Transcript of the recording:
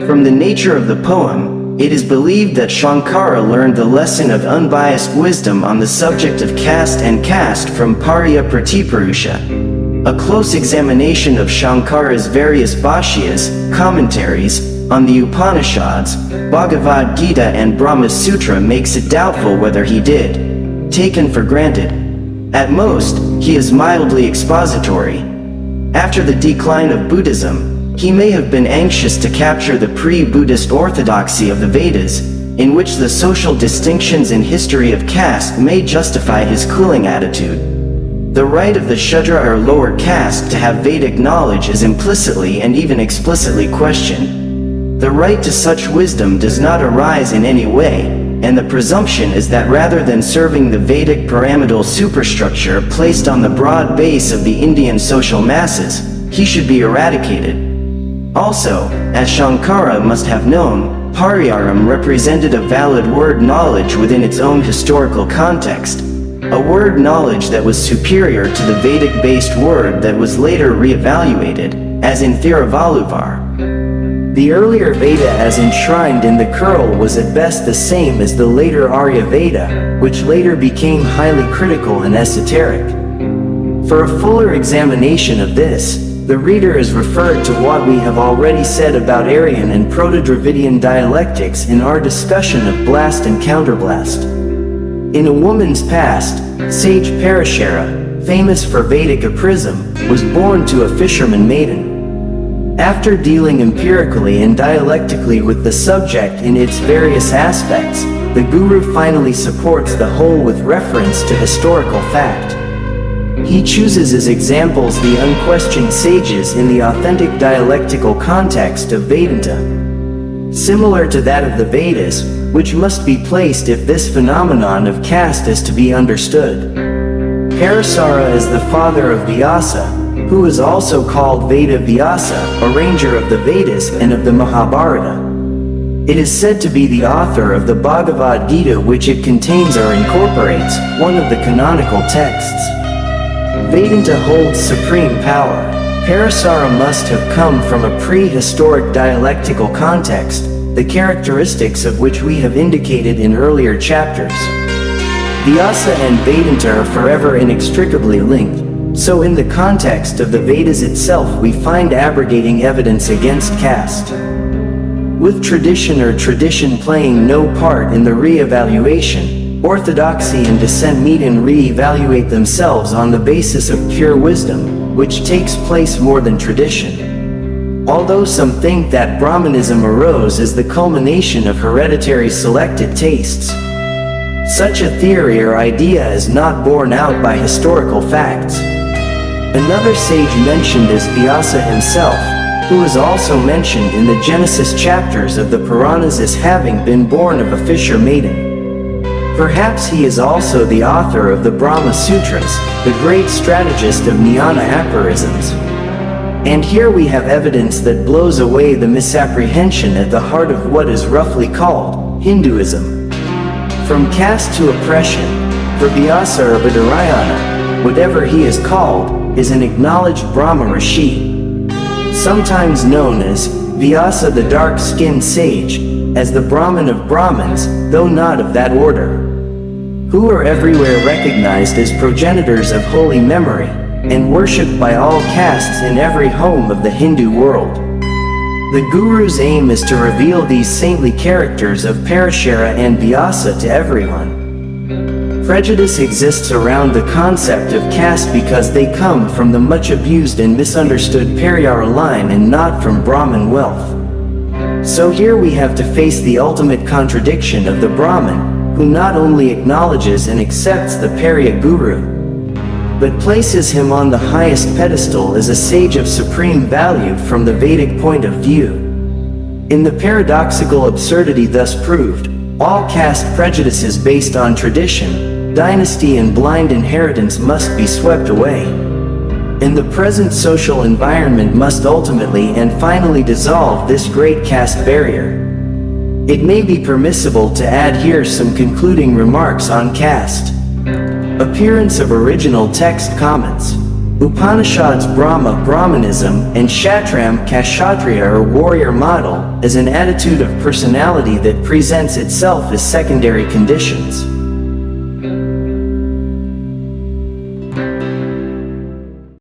From the nature of the poem, it is believed that Shankara learned the lesson of unbiased wisdom on the subject of caste and caste from Parya Pratipurusha. A close examination of Shankara's various bhashyas, commentaries, on the Upanishads, Bhagavad Gita and Brahma Sutra makes it doubtful whether he did. Taken for granted. At most, he is mildly expository. After the decline of Buddhism, he may have been anxious to capture the pre-Buddhist orthodoxy of the Vedas, in which the social distinctions and history of caste may justify his cooling attitude. The right of the Shudra or lower caste to have Vedic knowledge is implicitly and even explicitly questioned. The right to such wisdom does not arise in any way, and the presumption is that rather than serving the Vedic pyramidal superstructure placed on the broad base of the Indian social masses, he should be eradicated. Also, as Shankara must have known, Pariyaram represented a valid word knowledge within its own historical context. A word knowledge that was superior to the Vedic-based word that was later re-evaluated, as in Thiruvalluvar. The earlier Veda as enshrined in the Kerala was at best the same as the later Arya Veda, which later became highly critical and esoteric. For a fuller examination of this, the reader is referred to what we have already said about Aryan and Proto-Dravidian dialectics in our discussion of blast and counterblast. In A Woman's Past, sage Parashara, famous for Vedic aprism, was born to a fisherman maiden. After dealing empirically and dialectically with the subject in its various aspects, the guru finally supports the whole with reference to historical fact. He chooses as examples the unquestioned sages in the authentic dialectical context of Vedanta, similar to that of the Vedas, which must be placed if this phenomenon of caste is to be understood. Parasara is the father of Vyasa, who is also called Veda Vyasa, arranger of the Vedas and of the Mahabharata. It is said to be the author of the Bhagavad Gita, which it contains or incorporates, one of the canonical texts. Vedanta holds supreme power. Parasara must have come from a prehistoric dialectical context, the characteristics of which we have indicated in earlier chapters. Vyasa and Vedanta are forever inextricably linked, so in the context of the Vedas itself we find abrogating evidence against caste. With tradition or tradition playing no part in the re-evaluation, orthodoxy and dissent meet and re-evaluate themselves on the basis of pure wisdom, which takes place more than tradition. Although some think that Brahmanism arose as the culmination of hereditary selected tastes, such a theory or idea is not borne out by historical facts. Another sage mentioned is Vyasa himself, who is also mentioned in the Genesis chapters of the Puranas as having been born of a fisher maiden. Perhaps he is also the author of the Brahma Sutras, the great strategist of jnana aphorisms. And here we have evidence that blows away the misapprehension at the heart of what is roughly called Hinduism. From caste to oppression, for Vyasa or Badarayana, whatever he is called, is an acknowledged Brahma Rishi, sometimes known as Vyasa the dark-skinned sage, as the Brahmin of Brahmins, though not of that order, who are everywhere recognized as progenitors of holy memory, and worshipped by all castes in every home of the Hindu world. The Guru's aim is to reveal these saintly characters of Parashara and Vyasa to everyone. Prejudice exists around the concept of caste because they come from the much abused and misunderstood Pariyara line and not from Brahmin wealth. So here we have to face the ultimate contradiction of the Brahmin, who not only acknowledges and accepts the Pariya Guru, but places him on the highest pedestal as a sage of supreme value from the Vedic point of view. In the paradoxical absurdity thus proved, all caste prejudices based on tradition, dynasty and blind inheritance must be swept away. And the present social environment must ultimately and finally dissolve this great caste barrier. It may be permissible to add here some concluding remarks on caste. Appearance of original text comments. Upanishads Brahma, Brahmanism, and Kshatram, Kshatriya or warrior model, as an attitude of personality that presents itself as secondary conditions.